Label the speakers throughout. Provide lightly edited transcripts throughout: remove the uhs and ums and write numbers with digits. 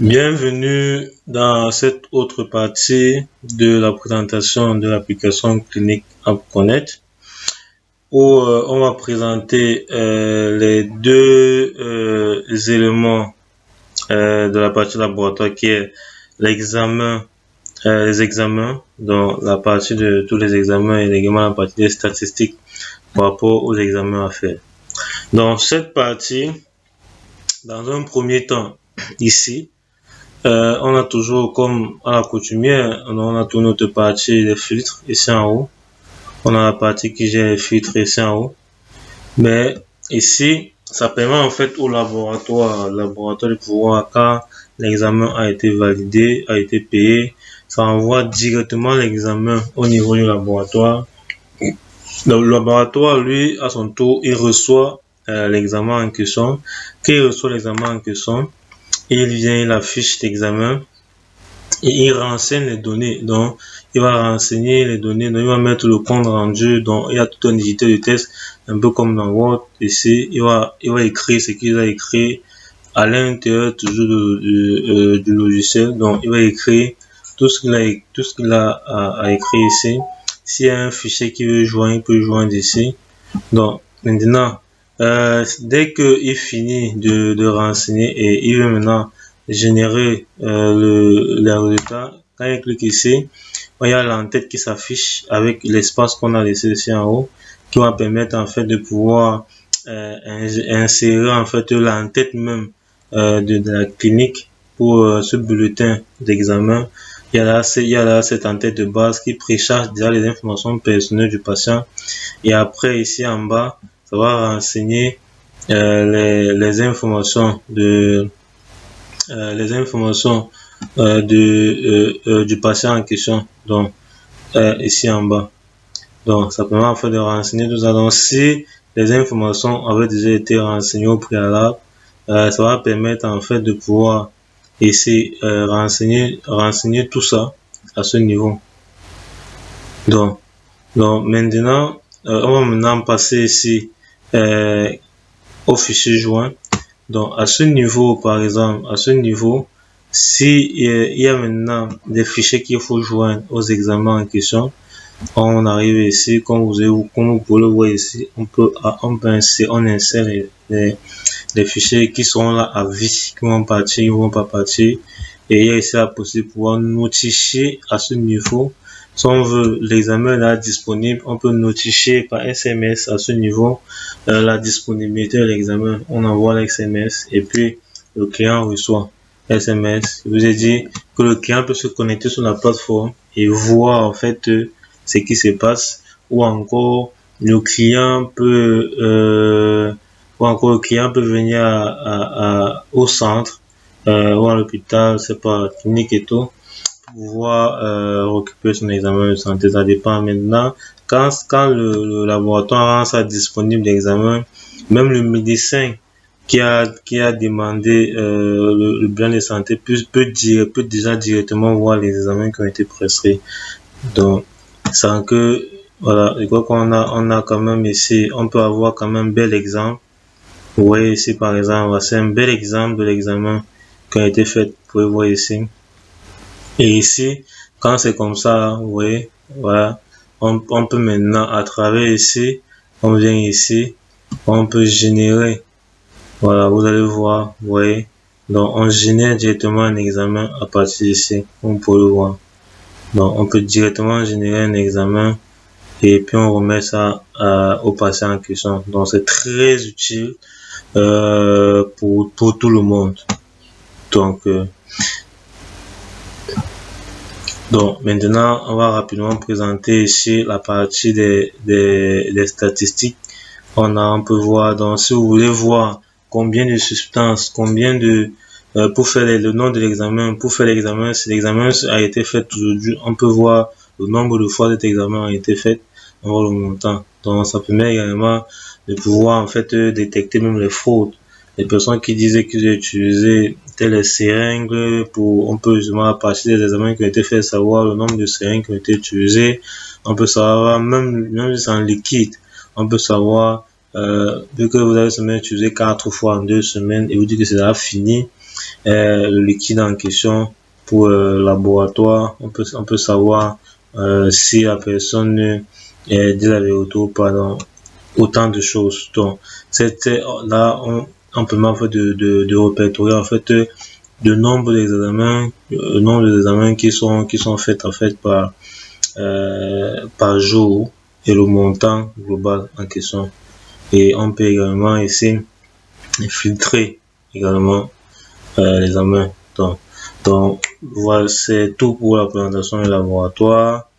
Speaker 1: Bienvenue dans cette autre partie de la présentation de l'application clinique AppConnect où on va présenter les deux éléments de la partie laboratoire qui est l'examen, les examens, donc la partie de tous les examens et également la partie des statistiques par rapport aux examens à faire. Dans cette partie, dans un premier temps, ici, on a toujours, comme à l'accoutumée, on a toute notre partie des filtres ici en haut. On a la partie qui gère les filtres ici en haut. Mais ici, ça permet en fait au laboratoire de pouvoir, quand l'examen a été validé, a été payé, ça envoie directement l'examen au niveau du laboratoire. Donc, le laboratoire, lui, à son tour, il reçoit l'examen en question. Quand il reçoit l'examen en question, il vient, il affiche l'examen et il renseigne les données. Donc, il va renseigner les données, donc il va mettre le compte rendu, donc il y a tout un éditeur de test, un peu comme dans Word. Ici, il va écrire ce qu'il a écrit à l'intérieur toujours du logiciel. Donc, il va écrire tout ce qu'il a à écrire ici. S'il y a un fichier qu'il veut joindre, il peut joindre ici. Donc, maintenant, dès qu'il finit de renseigner et il veut maintenant générer les résultats, quand il clique ici, il y a l'entête qui s'affiche avec l'espace qu'on a laissé ici en haut, qui va permettre en fait de pouvoir insérer en fait l'entête même de la clinique pour ce bulletin d'examen. Il y a là cette entête de base qui précharge déjà les informations personnelles du patient. Et après, ici en bas, ça va renseigner les informations du patient en question. Donc, ici en bas. Donc, ça permet en fait de renseigner tout ça. Donc, si les informations avaient déjà été renseignées au préalable, ça va permettre en fait de pouvoir essayer renseigner tout ça à ce niveau. Donc maintenant, on va maintenant passer ici au fichier joint. Donc à ce niveau, par exemple, si il y a maintenant des fichiers qu'il faut joindre aux examens en question, on arrive ici, comme vous pouvez le voir ici, on insère les fichiers qui sont là à vie, qui vont partir, ils vont pas partir. Et il y a ici la possibilité de pouvoir notifier à ce niveau. Si on veut l'examen là disponible, on peut notifier par SMS à ce niveau la disponibilité de l'examen. On envoie l'SMS et puis le client reçoit SMS. Je vous ai dit que le client peut se connecter sur la plateforme et voir en fait ce qui se passe, ou encore le client peut venir au centre ou à l'hôpital, c'est pas clinique et tout, pour pouvoir récupérer son examen de santé. Ça dépend maintenant. Quand le laboratoire rend ça disponible l'examen, même le médecin qui a demandé le bilan de santé peut déjà directement voir les examens qui ont été prescrits. Donc, sans que, voilà, je crois qu'on a quand même ici, on peut avoir quand même un bel exemple. Vous voyez ici, par exemple, c'est un bel exemple de l'examen qui a été fait. Vous pouvez voir ici. Et ici, quand c'est comme ça, vous voyez, voilà, on peut maintenant, à travers ici, on vient ici, on peut générer. Voilà, vous allez voir, vous voyez. Donc, on génère directement un examen à partir d'ici, on peut le voir. Donc, on peut directement générer un examen et puis on remet ça au patient en question. Donc, c'est très utile pour tout le monde. Donc maintenant, on va rapidement présenter ici la partie des statistiques. On peut voir, donc si vous voulez voir combien de substances, pour faire le nom de l'examen, si l'examen a été fait aujourd'hui, on peut voir le nombre de fois cet examen a été fait, on voit le montant. Donc ça permet également de pouvoir en fait détecter même les fraudes. Les personnes qui disaient qu'ils ont utilisé telles seringues on peut justement à partir des examens qui ont été faits savoir le nombre de seringues qui ont été utilisées. On peut savoir même si c'est en liquide, on peut savoir vu que vous avez seulement utilisé 4 fois en 2 semaines et vous dites que c'est déjà fini, le liquide en question pour laboratoire. On peut savoir si la personne dit la vérité ou pas. Donc, autant de choses. Donc, là, on peut en fait de répertorier en fait le nombre d'examens, qui sont faits en fait par jour et le montant global en question. Et on peut également ici filtrer également les examens. Donc voilà, c'est tout pour la présentation du laboratoire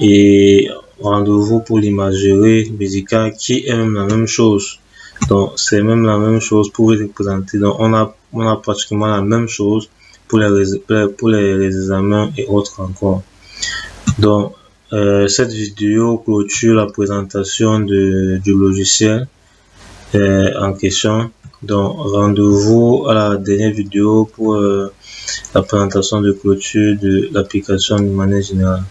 Speaker 1: et rendez-vous pour l'imagerie médicale qui est même la même chose. Donc c'est même la même chose pour les présenter. Donc on a pratiquement la même chose pour les examens et autres encore. Donc cette vidéo clôture la présentation du logiciel en question. Donc rendez-vous à la dernière vidéo pour la présentation de clôture de l'application de manière générale.